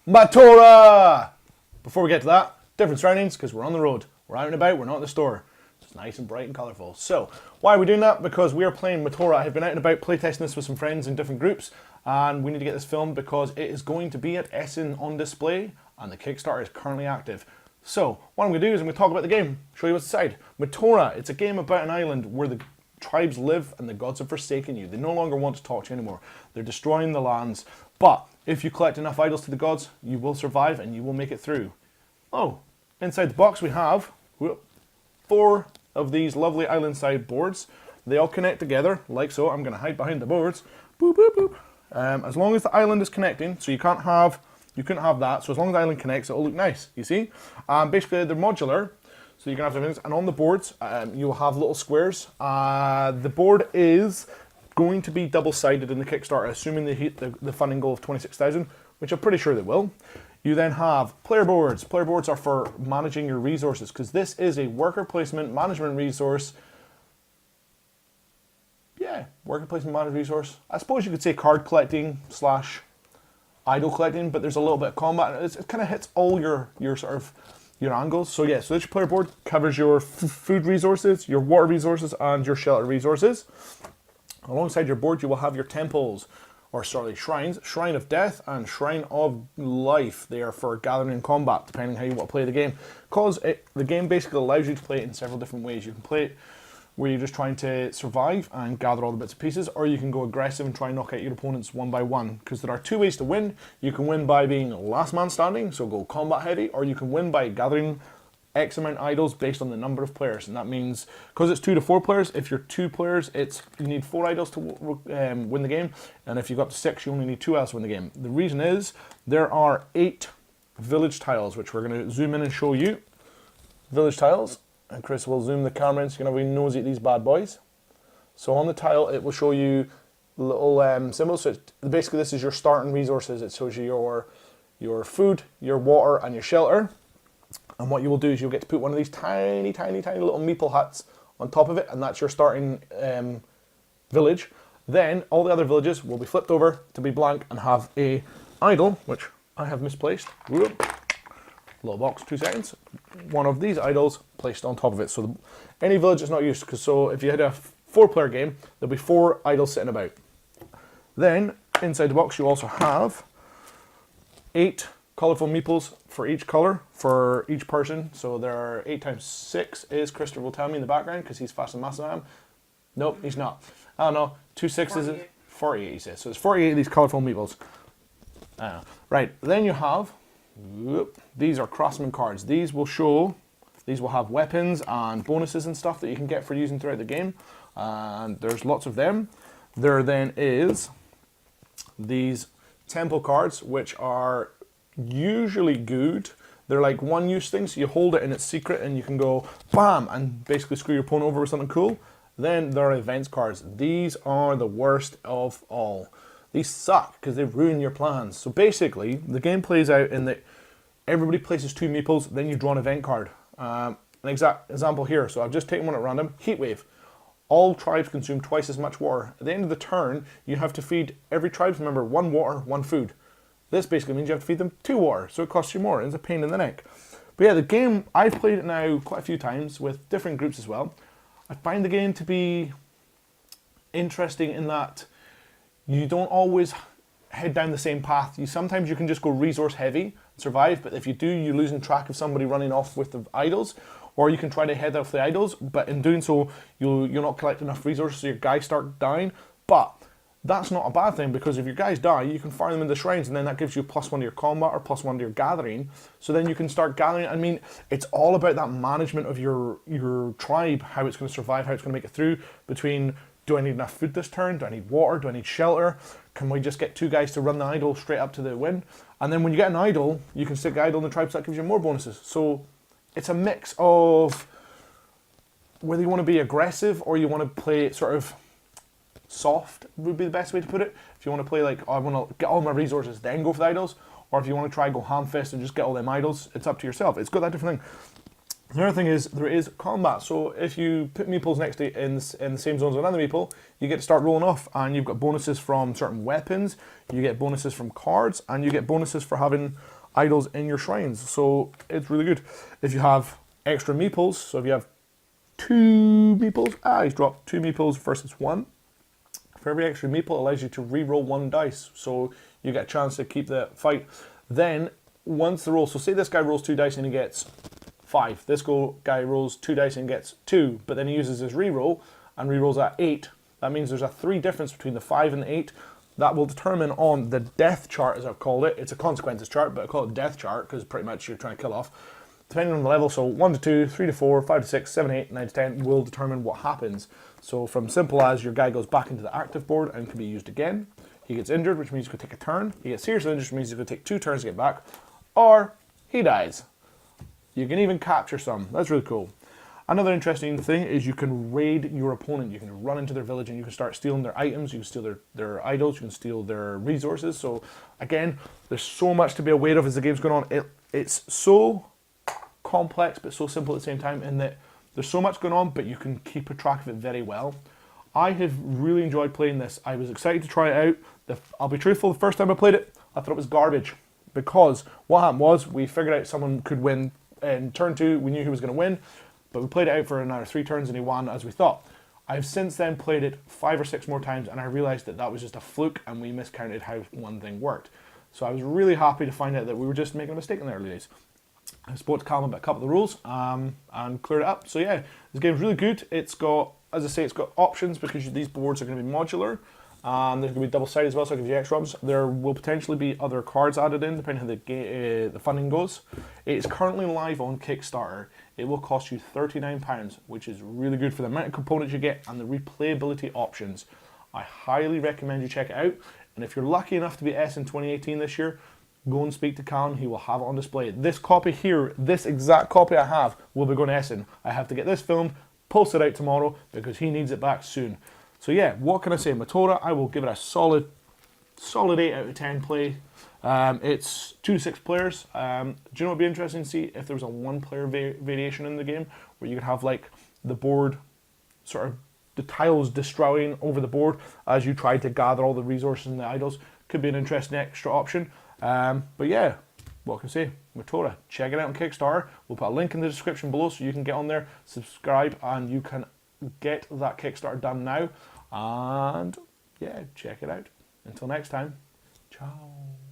Motora! Before we get to that, different surroundings because we're on the road. We're out and about, we're not in the store. It's nice and bright and colourful. So, why are we doing that? Because we are playing Motora. I've been out and about playtesting this with some friends in different groups, and we need to get this filmed because it is going to be at Essen on display, and the Kickstarter is currently active. So, what I'm going to do is I'm going to talk about the game, show you what's inside. Motora, it's a game about an island where the tribes live and the gods have forsaken you. They no longer want to talk to you anymore. They're destroying the lands. But if you collect enough idols to the gods, you will survive and you will make it through. Oh, inside the box we have 4 of these lovely island-side boards. They all connect together, like so. I'm going to hide behind the boards. Boop, boop, boop. As long as the island is connecting, so you couldn't have that. So as long as the island connects, it'll look nice, you see? Basically, they're modular. So you can have different things, and on the boards, you'll have little squares. The board is going to be double-sided in the Kickstarter, assuming they hit the funding goal of 26,000, which I'm pretty sure they will. You then have player boards. Player boards are for managing your resources, because this is a worker placement management resource. Yeah, worker placement management resource. I suppose you could say card collecting / idol collecting, but there's a little bit of combat. It kind of hits all your sort of your angles. So yeah, so this player board covers your food resources, your water resources, and your shelter resources. Alongside your board, you will have your temples, or sorry, shrines, Shrine of Death and Shrine of Life. They are for gathering and combat, depending how you want to play the game. Because the game basically allows you to play it in several different ways. You can play it where you're just trying to survive and gather all the bits and pieces, or you can go aggressive and try and knock out your opponents one by one, because there are 2 ways to win. You can win by being last man standing, so go combat heavy, or you can win by gathering X amount of idols based on the number of players, and that means, because it's 2 to 4 players, if you're 2 players, you need 4 idols to win the game, and if you go up to 6, you only need 2 idols to win the game. The reason is, there are 8 village tiles, which we're going to zoom in and show you. Village tiles. And Chris will zoom the camera in so you can have a nosy at these bad boys. So on the tile, it will show you little symbols. So basically, this is your starting resources. It shows you your food, your water, and your shelter. And what you will do is you'll get to put one of these tiny, tiny, tiny little meeple huts on top of it, and that's your starting village. Then all the other villages will be flipped over to be blank and have a idol, which I have misplaced. Whoop. Little box, 2 seconds. One of these idols placed on top of it. So any village is not used, because so if you had a 4-player game, there'll be 4 idols sitting about. Then inside the box you also have 8 colourful meeples for each colour for each person. So there are 8 times 6 is Christopher will tell me in the background because he's fast and massive. I am. Nope, he's not. I don't know. 2 6s 48. He says. So it's 48 of these colourful meeples. Right. Then you have. These are craftsman cards. These will have weapons and bonuses and stuff that you can get for using throughout the game, and there's lots of them. There then is these temple cards, which are usually good. They're like one-use things, so you hold it and it's secret and you can go bam and basically screw your opponent over with something cool. Then there are events cards. These are the worst of all. These suck because they ruin your plans. So basically, the game plays out in that everybody places 2 meeples, then you draw an event card. An exact example here. So I've just taken one at random. Heatwave. All tribes consume twice as much water. At the end of the turn, you have to feed every tribe's member 1 water, 1 food. This basically means you have to feed them 2 water, so it costs you more. It's a pain in the neck. But yeah, the game, I've played it now quite a few times with different groups as well. I find the game to be interesting in that you don't always head down the same path. Sometimes you can just go resource heavy and survive, but if you do, you're losing track of somebody running off with the idols, or you can try to head off the idols, but in doing so, you'll not collect enough resources, so your guys start dying. But that's not a bad thing, because if your guys die, you can fire them in the shrines, and then that gives you +1 to your combat or +1 to your gathering. So then you can start gathering. I mean, it's all about that management of your tribe, how it's going to survive, how it's going to make it through, between do I need enough food this turn? Do I need water? Do I need shelter? Can we just get 2 guys to run the idol straight up to the win? And then when you get an idol, you can stick idol in the tribe, so that gives you more bonuses. So it's a mix of whether you want to be aggressive or you want to play sort of soft would be the best way to put it. If you want to play like, oh, I want to get all my resources, then go for the idols. Or if you want to try and go ham-fist and just get all them idols, it's up to yourself. It's got that different thing. The other thing is, there is combat. So if you put meeples next to in the same zones as another meeple, you get to start rolling off, and you've got bonuses from certain weapons, you get bonuses from cards, and you get bonuses for having idols in your shrines. So it's really good. If you have extra meeples, so if you have 2 meeples, he's dropped 2 meeples versus 1. For every extra meeple, it allows you to re-roll 1 dice. So you get a chance to keep the fight. Then, once the roll, so say this guy rolls 2 dice and he gets 5. This guy rolls 2 dice and gets 2, but then he uses his re-roll and re-rolls at 8. That means there's a 3 difference between the 5 and the 8. That will determine on the death chart, as I've called it. It's a consequences chart, but I call it death chart because pretty much you're trying to kill off. Depending on the level, so 1 to 2, 3 to 4, 5 to 6, 7 to 8, 9 to 10 will determine what happens. So from simple as your guy goes back into the active board and can be used again. He gets injured, which means he's going to take a turn. He gets seriously injured, which means he's going to take 2 turns to get back. Or he dies. You can even capture some. That's really cool. Another interesting thing is you can raid your opponent. You can run into their village and you can start stealing their items. You can steal their idols. You can steal their resources. So again, there's so much to be aware of as the game's going on. It's so complex but so simple at the same time in that there's so much going on, but you can keep a track of it very well. I have really enjoyed playing this. I was excited to try it out. I'll be truthful, the first time I played it, I thought it was garbage. Because what happened was, we figured out someone could win in turn 2, we knew who was going to win, but we played it out for another 3 turns and he won as we thought. I've since then played it 5 or 6 more times and I realised that that was just a fluke and we miscounted how one thing worked. So I was really happy to find out that we were just making a mistake in the early days. I spoke to Calum about a couple of the rules and cleared it up. So yeah, this game's really good. It's got, as I say, it's got options because these boards are going to be modular. And there's going to be double-sided as well, so it gives you extra options. There will potentially be other cards added in, depending on how the funding goes. It is currently live on Kickstarter. It will cost you £39, which is really good for the amount of components you get and the replayability options. I highly recommend you check it out. And if you're lucky enough to be S in 2018 this year, go and speak to Calum. He will have it on display. This copy here, this exact copy I have, will be going to Essen. I have to get this filmed, post it out tomorrow because he needs it back soon. So yeah, what can I say? Motora, I will give it a solid 8 out of 10 play. It's 2 to 6 players. Do you know what would be interesting to see? If there was a 1-player variation in the game where you could have like the board, sort of the tiles destroying over the board as you try to gather all the resources and the idols. Could be an interesting extra option. But yeah, what can I say? Motora, check it out on Kickstarter. We'll put a link in the description below so you can get on there, subscribe, and you can get that Kickstarter done now. And yeah, check it out. Until next time, ciao.